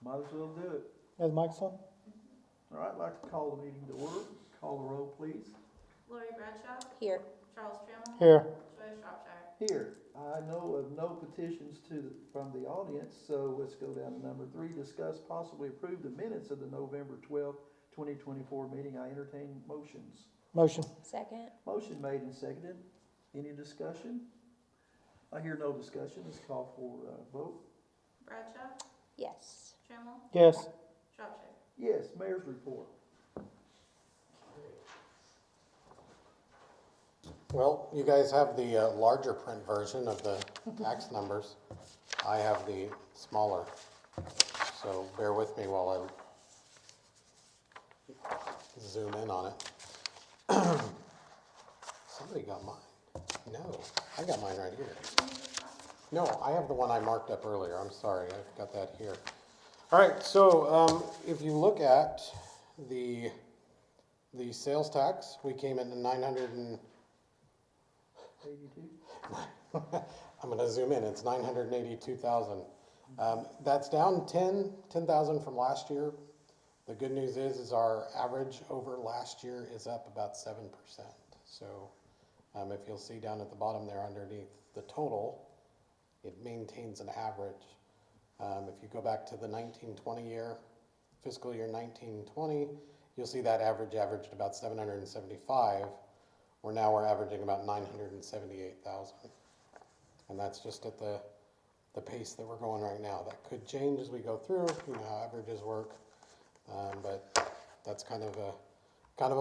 Might as well do it. Has Mike's on? All right, I'd like to call the meeting to order. Call the roll, please. Lori Bradshaw. Here. Charles Trammell. Here. Joy Shropshire. Here. I know of no petitions from the audience, so let's go down to number 3. Discuss possibly approve the minutes of the November 12th, 2024 meeting. I entertain motions. Motion. Second. Motion made and seconded. Any discussion? I hear no discussion. Let's call for a vote. Bradshaw. Yes. Trammell. Yes. Shropshire. Yes, mayor's report. Well, you guys have the larger print version of the tax numbers. I have the smaller, so bear with me while I zoom in on it. Somebody got mine. No, I got mine right here. No, I have the one I marked up earlier. I'm sorry, I've got that here. All right, so if you look at the sales tax, we came in at 982. I'm going to zoom in. It's 982,000. That's down 10,000 from last year. The good news is our average over last year is up about 7%. So if you'll see down at the bottom there underneath the total, it maintains an average. If you go back to the 1920 year, fiscal year 1920, you'll see that averaged about 775. Where now we're averaging about 978,000. And that's just at the pace that we're going right now. That could change as we go through, you know how averages work. But that's kind of a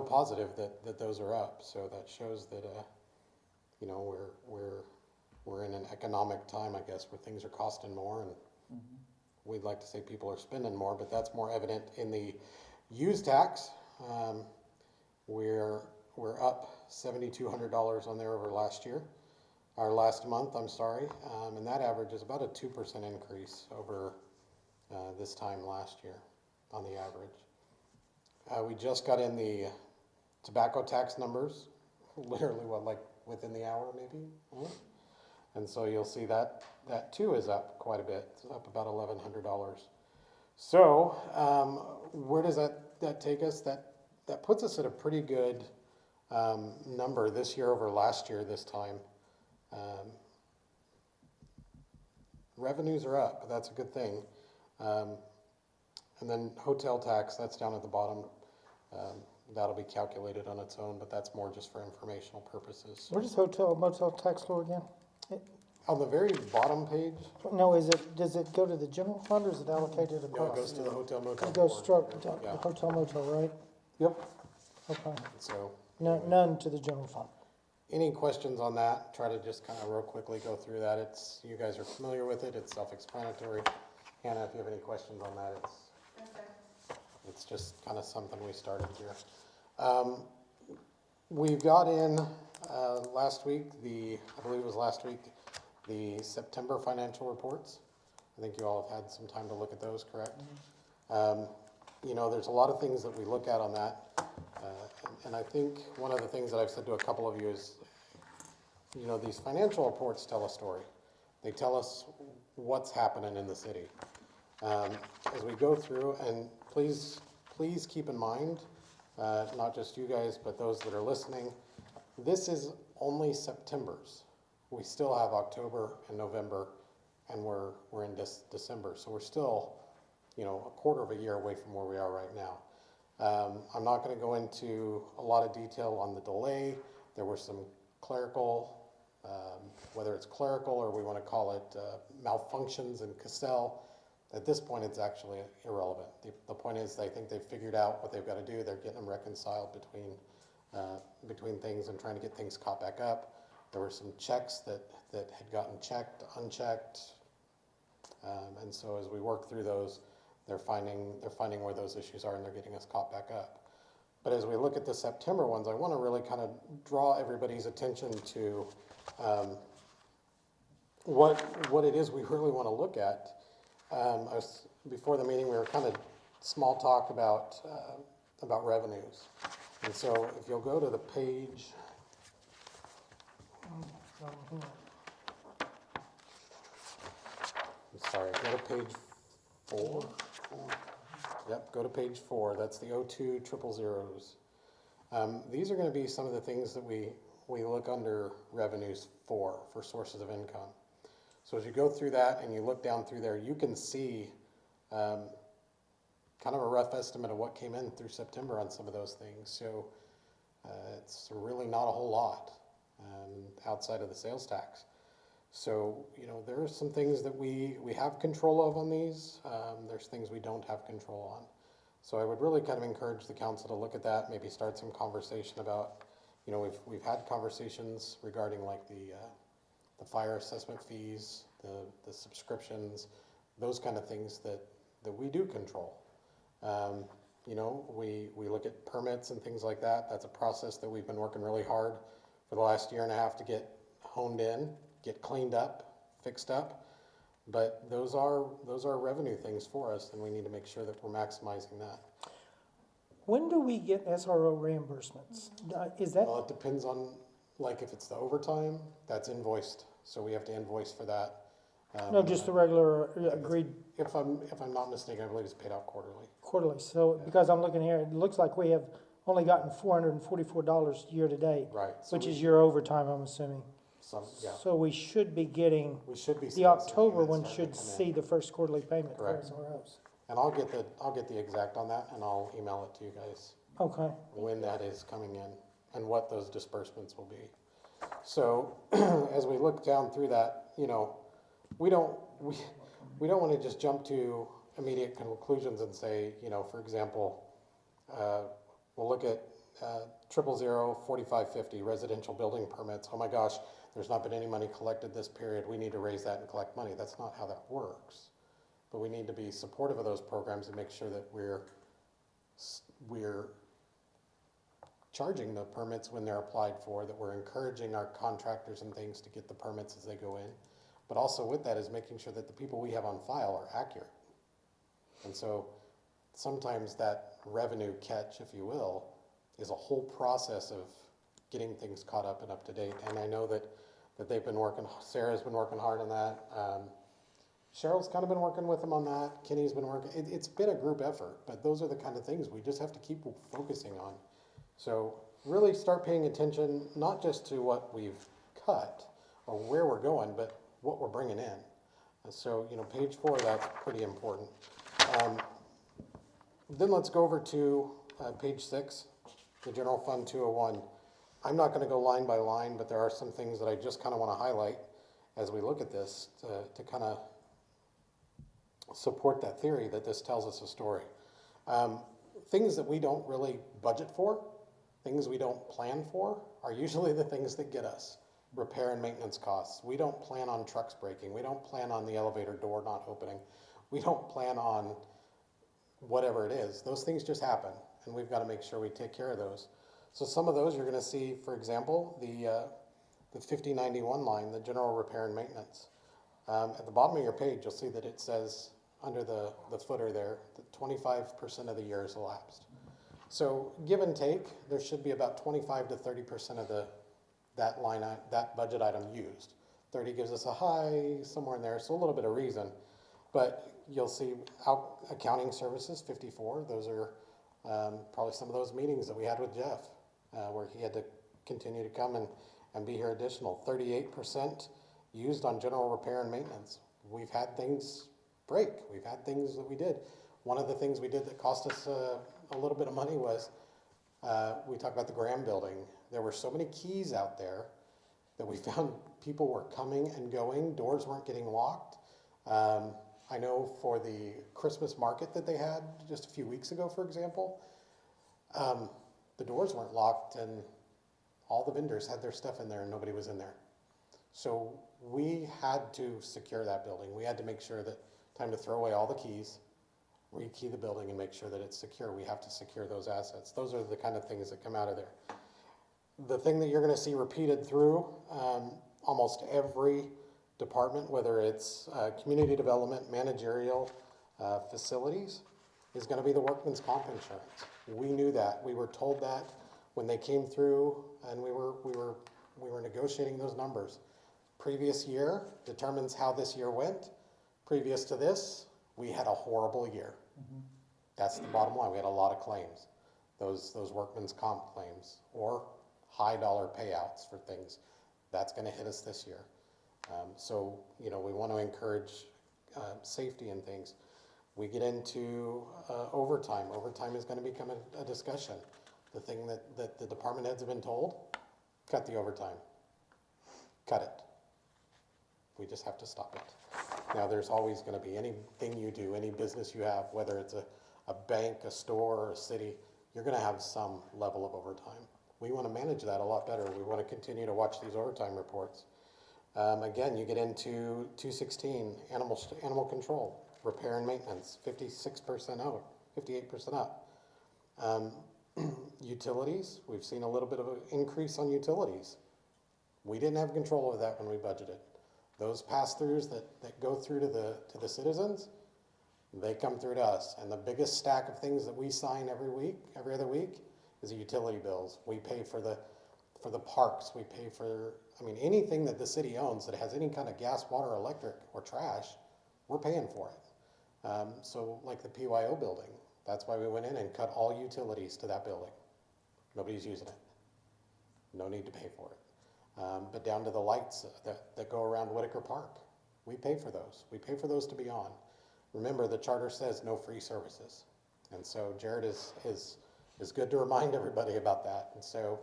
positive that those are up. So that shows that you know we're in an economic time, I guess, where things are costing more, and we'd like to say people are spending more, but that's more evident in the use tax. We're up $7,200 on there over last year, or last month, I'm sorry, and that average is about a 2% increase over this time last year on the average. We just got in the tobacco tax numbers, literally like within the hour maybe, and so you'll see that too is up quite a bit. It's up about $1,100. So where does that take us? That puts us at a pretty good number this year over last year this time. Revenues are up, but that's a good thing. And then hotel tax, that's down at the bottom. That'll be calculated on its own, but that's more just for informational purposes. Where does hotel motel tax go again? On the very bottom page, No, does it go to the general fund or is it allocated across? no, it goes to the hotel motel. It goes board. struck to Yeah. the hotel motel, right? Yep. Okay. So None to the general fund. any questions on that? Try to just kind of real quickly go through that. You guys are familiar with it. It's self-explanatory. Hannah, if you have any questions on that, it's just kind of something we started here. We've got in last week, I believe it was last week, the September financial reports. I think you all have had some time to look at those, correct? You know, there's a lot of things that we look at on that. And I think one of the things that I've said to a couple of you is, you know, these financial reports tell a story. They tell us what's happening in the city. As we go through, and please keep in mind, not just you guys, but those that are listening, this is only September's. We still have October and November, and we're in December. So we're still, you know, a quarter of a year away from where we are right now. I'm not going to go into a lot of detail on the delay. There were some clerical, whether it's clerical or we want to call it malfunctions in Cassell. At this point, it's actually irrelevant. The point is, I think they've figured out what they've got to do. They're getting them reconciled between things and trying to get things caught back up. There were some checks that had gotten checked, unchecked, and so as we work through those, they're finding where those issues are, and they're getting us caught back up. But as we look at the September ones, I want to really kind of draw everybody's attention to what it is we really want to look at. Before the meeting, we were kind of small talk about revenues, and so if you'll go to the page. I'm sorry, go to page 4. Yep, go to page 4. That's the 02 triple zeros. These are going to be some of the things that we look under revenues for sources of income. So as you go through that and you look down through there, you can see kind of a rough estimate of what came in through September on some of those things. So it's really not a whole lot outside of the sales tax. So, you know, there are some things that we have control of on these. There's things we don't have control on. So I would really kind of encourage the council to look at that, maybe start some conversation about, you know, we've had conversations regarding like the fire assessment fees, the subscriptions, those kind of things that we do control. You know, we look at permits and things like that. That's a process that we've been working really hard for the last year and a half to get honed in, get cleaned up, fixed up. But those are revenue things for us, and we need to make sure that we're maximizing that. When do we get SRO reimbursements? Is that, Well, it depends on, like, if it's the overtime, that's invoiced, so we have to invoice for that. no, just the regular agreed If I'm not mistaken, I believe it's paid out quarterly. quarterly? So, because I'm looking here, it looks like we have only gotten $444 year to date, Right. So which we- is your overtime, I'm assuming. Yeah. So we should be getting, We should be. the seeing some October payments one starting should to come in. see the first quarterly payment for Correct. SROs. And I'll get the exact on that, and I'll email it to you guys Okay, when that is coming in and what those disbursements will be. So as we look down through that, you know, we don't want to just jump to immediate conclusions and say, you know, for example, we'll look at 000-4550 residential building permits. Oh my gosh, there's not been any money collected this period. We need to raise that and collect money. That's not how that works. But we need to be supportive of those programs and make sure that we're charging the permits when they're applied for, that we're encouraging our contractors and things to get the permits as they go in. But also with that is making sure that the people we have on file are accurate. And so sometimes that revenue catch, if you will, is a whole process of getting things caught up and up to date. And I know that they've been working, Sarah's been working hard on that. Cheryl's kind of been working with them on that. Kenny's been working. It's been a group effort, but those are the kind of things we just have to keep focusing on. So really start paying attention, not just to what we've cut or where we're going, but what we're bringing in. And so, you know, page 4, that's pretty important. Then let's go over to page 6, the General Fund 201. I'm not going to go line by line, but there are some things that I just kind of want to highlight as we look at this to kind of support that theory that this tells us a story. Things that we don't really budget for, things we don't plan for, are usually the things that get us. Repair and maintenance costs. We don't plan on trucks breaking. We don't plan on the elevator door not opening. We don't plan on whatever it is. Those things just happen, and we've got to make sure we take care of those. So some of those you're going to see, for example, the 5091 line, the general repair and maintenance. At the bottom of your page, you'll see that it says under the footer there that 25% of the year is elapsed. So give and take, there should be about 25 to 30% of that budget item used. 30 gives us a high, somewhere in there, so a little bit of reason. But you'll see accounting services, 54. Those are probably some of those meetings that we had with Jeff, where he had to continue to come and be here additional. 38% used on general repair and maintenance. We've had things break. We've had things that we did. One of the things we did that cost us a little bit of money was we talked about the Graham building. There were so many keys out there that we found people were coming and going. Doors weren't getting locked. I know for the Christmas market that they had just a few weeks ago, for example, the doors weren't locked and all the vendors had their stuff in there and nobody was in there. So we had to secure that building. We had to make sure that time to throw away all the keys, rekey the building and make sure that it's secure. We have to secure those assets. Those are the kind of things that come out of there. The thing that you're going to see repeated through almost every department, whether it's community development, managerial, facilities, is going to be the workman's comp insurance. We knew that. We were told that when they came through, and we were negotiating those numbers. Previous year determines how this year went. Previous to this, we had a horrible year. That's the bottom line. We had a lot of claims. Those workman's comp claims or high dollar payouts for things. That's gonna hit us this year. So, you know, we want to encourage safety and things. We get into overtime. Overtime is gonna become a discussion. The thing that the department heads have been told, cut the overtime. Cut it. We just have to stop it. Now, there's always gonna be anything you do, any business you have, whether it's a bank, a store, or a city, you're gonna have some level of overtime. We wanna manage that a lot better. We wanna continue to watch these overtime reports. Again, you get into 216, animal control, repair and maintenance, 56% out, 58% up. Utilities, we've seen a little bit of an increase on utilities. We didn't have control of that when we budgeted. Those pass-throughs that go through to the citizens, they come through to us. And the biggest stack of things that we sign every other week, is the utility bills. We pay for the parks, we pay for, I mean, anything that the city owns that has any kind of gas, water, electric, or trash, we're paying for it. So like the PYO building, that's why we went in and cut all utilities to that building. Nobody's using it. No need to pay for it. But down to the lights that go around Whitaker Park, we pay for those. We pay for those to be on. Remember, the charter says no free services. And so Jared is good to remind everybody about that. And so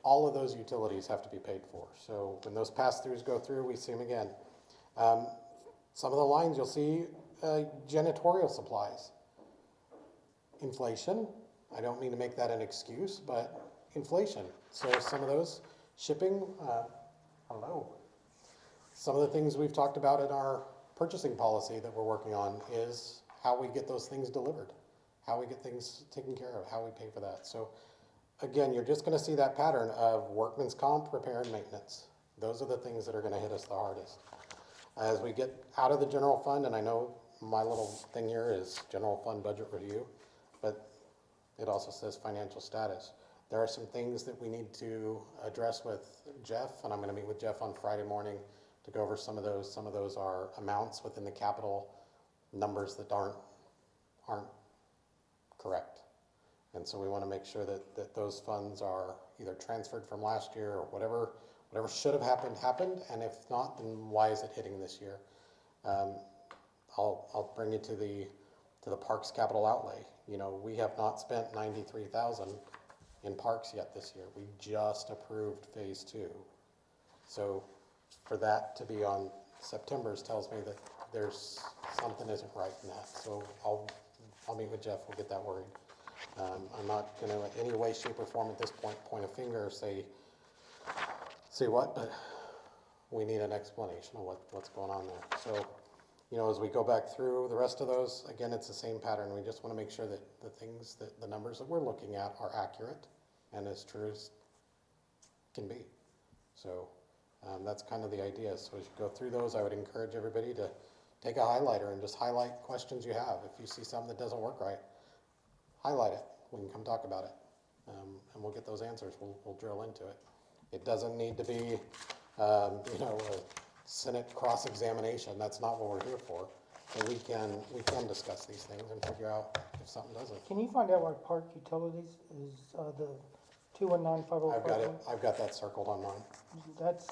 all of those utilities have to be paid for. So when those pass-throughs go through, we see them again. Some of the lines you'll see janitorial supplies. Inflation, I don't mean to make that an excuse, but inflation. So some of those, shipping, hello. Some of the things we've talked about in our purchasing policy that we're working on is how we get those things delivered, how we get things taken care of, how we pay for that. So again, you're just gonna see that pattern of workman's comp, repair, and maintenance. Those are the things that are gonna hit us the hardest. As we get out of the general fund, and I know my little thing here is general fund budget review, but it also says financial status. There are some things that we need to address with Jeff, and I'm gonna meet with Jeff on Friday morning to go over some of those. Some of those are amounts within the capital numbers that aren't correct. And so we wanna make sure that those funds are either transferred from last year or whatever should have happened, and if not, then why is it hitting this year? I'll bring you to the parks capital outlay. You know, we have not spent $93,000 in parks yet this year. We just approved phase 2. So for that to be on September's tells me that there's something isn't right in that. So I'll meet with Jeff, we'll get that worried. I'm not gonna in any way, shape, or form at this point a finger or say what, but we need an explanation of what's going on there. So, you know, as we go back through the rest of those, again, it's the same pattern. We just want to make sure that the numbers that we're looking at are accurate and as true as can be. So that's kind of the idea. So as you go through those, I would encourage everybody to take a highlighter and just highlight questions you have. If you see something that doesn't work right, highlight it. We can come talk about it, and we'll get those answers. We'll drill into it. It doesn't need to be, you know, a Senate cross-examination. That's not what we're here for. But we can discuss these things and figure out if something doesn't. Can you find out where park utilities is, the 219-505? I've got that circled on mine. That's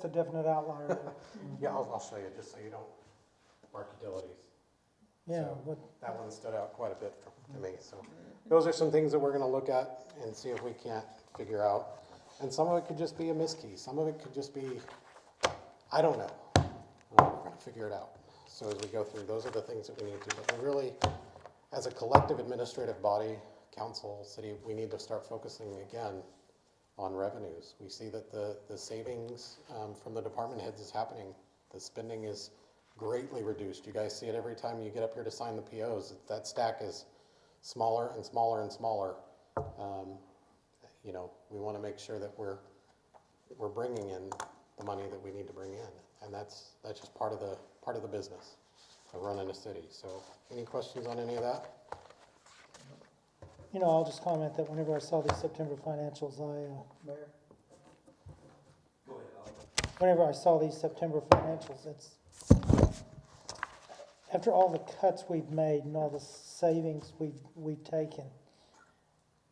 a definite outlier there. Yeah, I'll show you just so you don't mark utilities. Yeah, So but that one stood out quite a bit to me. So those are some things that we're going to look at and see if we can't figure out. And some of it could just be a miskey. Some of it could just be, I don't know. We're going to figure it out. So as we go through, those are the things that we need to. But we really, as a collective administrative body, council, city, we need to start focusing again on revenues. We see that the savings from the department heads is happening. The spending is greatly reduced. You guys see it every time you get up here to sign the POs. That stack is smaller and smaller and smaller. You know, we want to make sure that we're bringing in the money that we need to bring in, and that's just part of the business of running a city. So, any questions on any of that? you know, I'll just comment that whenever I saw these September financials, Mayor? whenever I saw these September financials, after all the cuts we've made and all the savings we've taken,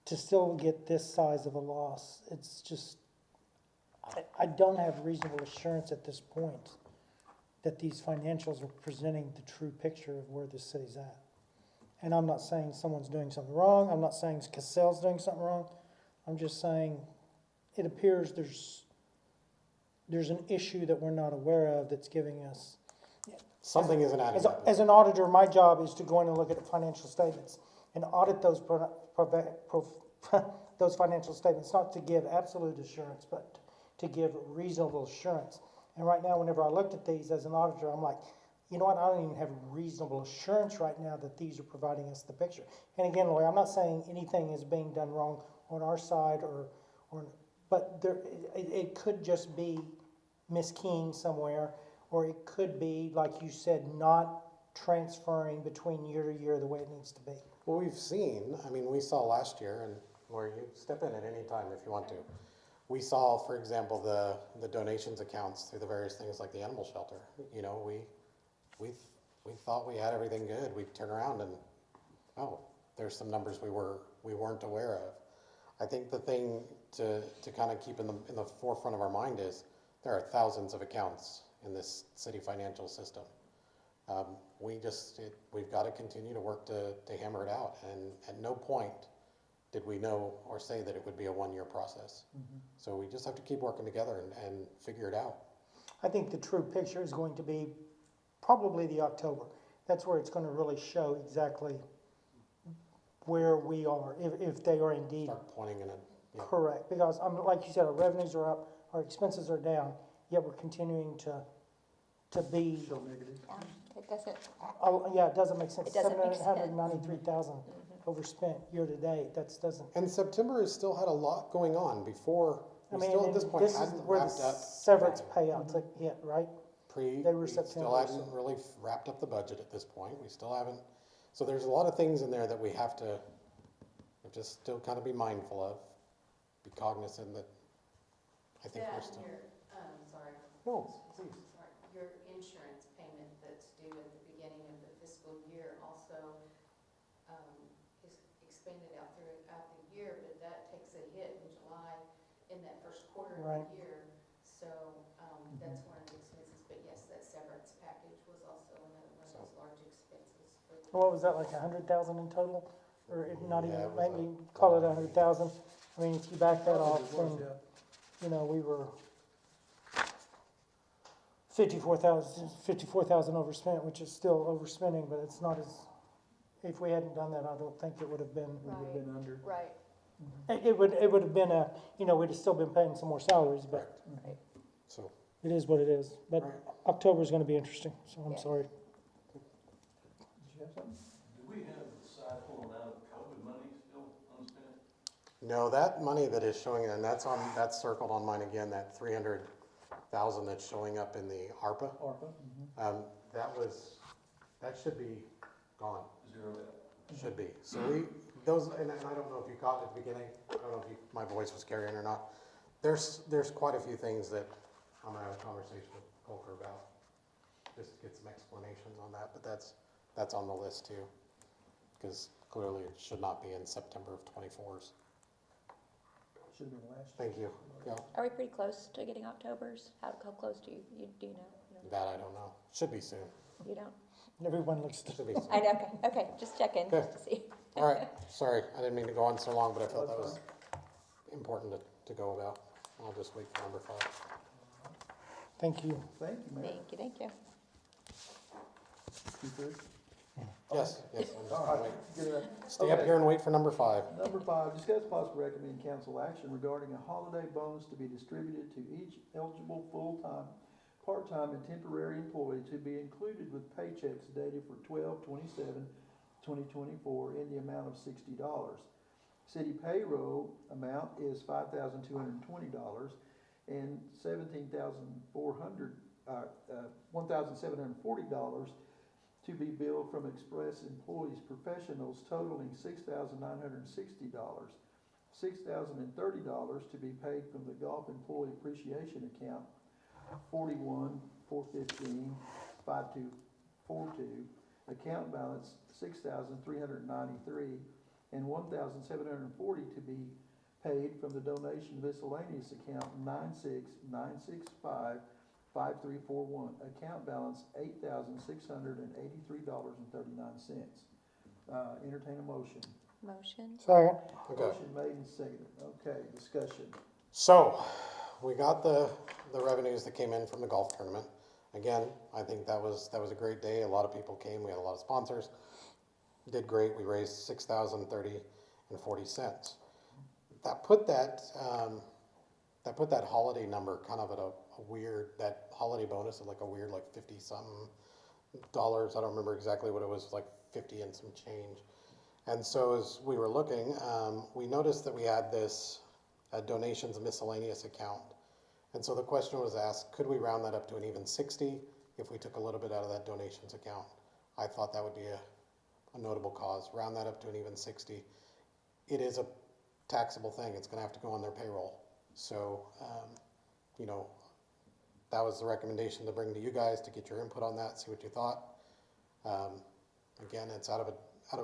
to still get this size of a loss, it's just, I don't have reasonable assurance at this point that these financials are presenting the true picture of where this city's at. And I'm not saying someone's doing something wrong, I'm not saying Cassell's doing something wrong, I'm just saying it appears there's an issue that we're not aware of that's giving us. Something isn't adding up. As an auditor, my job is to go in and look at the financial statements and audit those those financial statements, not to give absolute assurance, but to give reasonable assurance. And right now, whenever I looked at these as an auditor, I'm like, you know what, I don't even have reasonable assurance right now that these are providing us the picture. And again, Lori, I'm not saying anything is being done wrong on our side but it could just be miskeying somewhere, or it could be, like you said, not transferring between year to year the way it needs to be. Well, we've seen, I mean, we saw last year, and Lori, you step in at any time if you want to. We saw, for example, the donations accounts through the various things like the animal shelter. You know, we thought we had everything good. We turn around and, oh, there's some numbers we weren't aware of. I think the thing to kind of keep in the forefront of our mind is there are thousands of accounts in this city financial system. We've got to continue to work to hammer it out. And at no point did we know or say that it would be a one-year process. Mm-hmm. So we just have to keep working together and figure it out. I think the true picture is going to be probably the October. That's where it's going to really show exactly where we are, if they are indeed Start pointing in it. Yeah. correct. Because like you said, our revenues are up, our expenses are down, yet we're continuing to be. Still negative. It doesn't, Oh, yeah, it doesn't make sense. It doesn't make sense. 793,000 overspent year to date. Doesn't. And September has still had a lot going on before. We still at this point this is hadn't where the wrapped up. severance payouts hit, right? They were We still September, hadn't really wrapped up the budget at this point. We still haven't. So there's a lot of things in there that we have to just still kind of be mindful of, be cognizant that I think we're still. Sorry. No, please. Sorry. Your insurance payment that's due at the beginning of the fiscal year also is expended out throughout the year, but that takes a hit in July in that first quarter Right. of the year. So that's one of the expenses. But yes, that severance package was also another one of those large expenses. What was that, like 100,000 in total? Or if not Yeah, even, it was maybe call it 100,000. I mean, if you back that off, It was, then, yeah. you know, we were 54,000 overspent, which is still overspending, but it's not as, if we hadn't done that, I don't think it would have been, We would have been under. right, it would have been we'd have still been paying some more salaries, but right. So, it is what it is. But right. October's gonna be interesting, so I'm Yeah. sorry. Did you have something? Do we have a sizable amount of COVID money still unspent? No, that money that is showing, and that's circled on mine again, that 300,000 that's showing up in the ARPA. ARPA? That should be gone. Zero that. Should be. So and I don't know if you caught it at the beginning, I don't know if my voice was carrying or not. There's quite a few things that I'm gonna have a conversation with Colker about, just to get some explanations on that, but that's on the list too. Because clearly it should not be in September of 24's. Should have been last year. Thank you. Yeah, Are we pretty close to getting October's? How close do you know? that I don't know. Should be soon. You don't? Everyone looks Should be soon. I know, okay, just checking, Okay. just to see. All right, sorry, I didn't mean to go on so long, but I felt that was important to go about. I'll just wait for number 5. Thank you. Thank you, Mayor. Thank you. You through? Yes, I'm just All gonna right. wait. Get it. Stay up Okay. here and wait for number 5. Number 5, discuss possible recommend council action regarding a holiday bonus to be distributed to each eligible full-time, part-time, and temporary employee to be included with paychecks dated for 12/27/2024 in the amount of $60. City payroll amount is $5,220 and $1,740 to be billed from Express Employees Professionals totaling $6,960. $6,030 to be paid from the Golf Employee Appreciation Account 41-415-5242 account balance $6,393, and $1,740 to be paid from the donation miscellaneous account 969655341, account balance $8,683.39. Entertain a motion. Motion. Second. Okay. Motion made and seconded. Okay, discussion. So, we got the revenues that came in from the golf tournament. Again, I think that was a great day. A lot of people came. We had a lot of sponsors. Did great. We raised $6,030.40. That put that holiday number kind of at a weird, that holiday bonus at like a weird like 50 something dollars. I don't remember exactly what it was, like 50 and some change. And so as we were looking, we noticed that we had this donations miscellaneous account. And so the question was asked, could we round that up to an even 60 if we took a little bit out of that donations account? I thought that would be a notable cause. Round that up to an even 60. It is a taxable thing. It's going to have to go on their payroll. So, you know, that was the recommendation to bring to you guys to get your input on that, see what you thought. Again, it's out of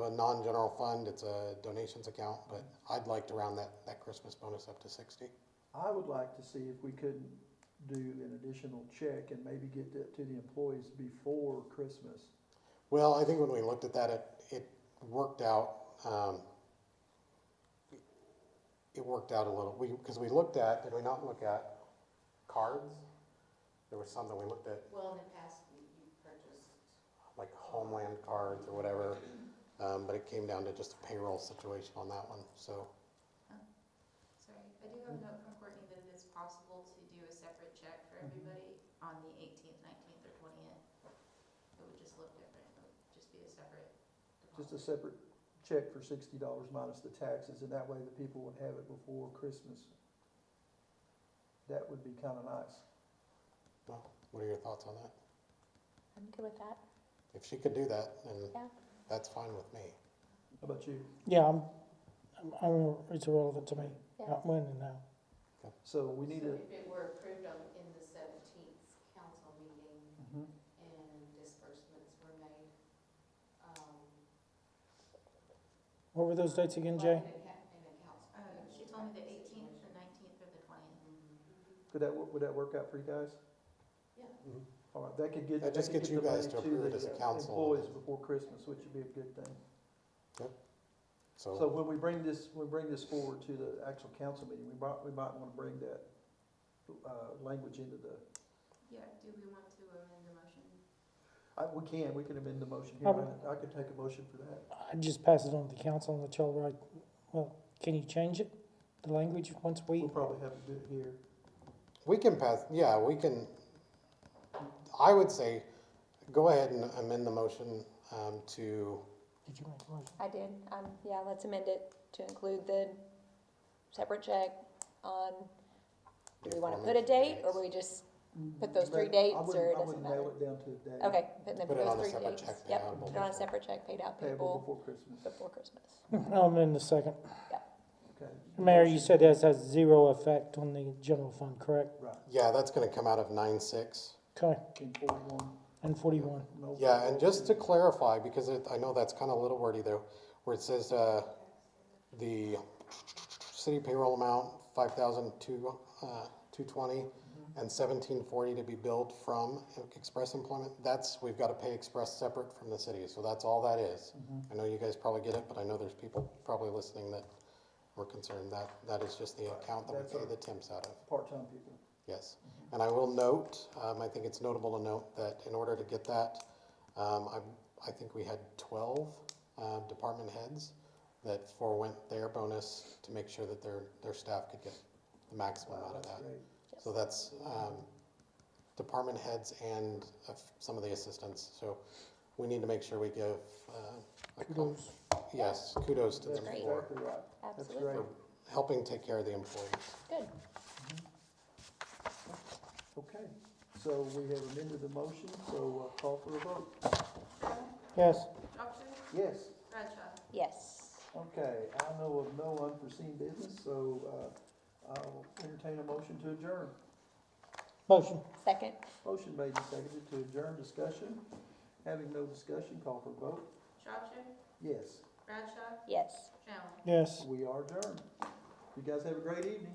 a non-general fund. It's a donations account, but I'd like to round that Christmas bonus up to 60. I would like to see if we couldn't do an additional check and maybe get that to the employees before Christmas. Well, I think when we looked at that, it worked out. It worked out a little. Because we looked at, did we not look at cards? There was some that we looked at, Well, in the past, you purchased, like Homeland cards or whatever, but it came down to just a payroll situation on that one. So Sorry, I do have a note from Courtney that it is possible to do a separate check for everybody on the 18th, 19th, or 20th. It would just look different. It would just be a separate Just a deposit. separate check for $60 minus the taxes, and that way the people would have it before Christmas. That would be kind of nice. well, what are your thoughts on that? I'm good with that. If she could do that, then Yeah. that's fine with me. How about you? Yeah, it's irrelevant to me, Yeah. not when and now. So we need so to, if it were approved in the 17th council meeting Mhm. and disbursements were made, What were those dates again, Jay? in accounts. She told me the 18th, the 19th, or the 20th. would that work out for you guys? Yeah. All right, that could get. That just could gets get you the guys money to approve it the, as a council. Employees before Christmas, which would be a good thing. So So, when we bring this forward to the actual council meeting, we might want to bring that, language into the, Yeah, do we want to amend the motion? we can amend the motion here. I could take a motion for that. I'd just pass it on to the council and let y'all write, well, can you change it, the language, once we, We'll probably have to do it here. we can pass, yeah, we can, I would say, go ahead and amend the motion to, did you make a motion? I did. Yeah, let's amend it to include the separate check on, do we want to put a date, or we just put those three dates, or it I doesn't wouldn't matter? nail it down to a date. Okay, and then Put put it on a those three separate dates. check Yep, payable put it on a before. separate check paid out Payable payable before Christmas. before Christmas. I'll amend the second. Okay. Mayor, you said this has zero effect on the general fund, correct? Right, yeah, that's gonna come out of 9.6. Okay, in 41. and 41. No- Yeah, and just to clarify, because I know that's kind of a little wordy there, where it says, the city payroll amount, 5,220, and 1,740 to be billed from Express Employment, we've got to pay Express separate from the city, so that's all that is. I know you guys probably get it, but I know there's people probably listening that were concerned that is just the account that we pay the temps out of. Part-time people. Yes, and I will note, I think it's notable to note that in order to get that, I think we had 12 department heads that forewent their bonus to make sure that their staff could get the maximum out of That's that. great. So that's department heads and some of the assistants. So we need to make sure we give Kudos. yes, kudos to That's them great. for exactly right. That's Absolutely. great. helping take care of the employees. Good. Okay, so we have amended the motion, so call for a vote. Yes, Doctor? Yes, Bradshaw? Yes. okay, I know of no unforeseen business, so I'll entertain a motion to adjourn. motion. Second. Motion made and seconded to adjourn discussion. Having no discussion, call for vote. Shropshire, Yes, Bradshaw, Yes. Jones. Yes. we are adjourned. You guys have a great evening.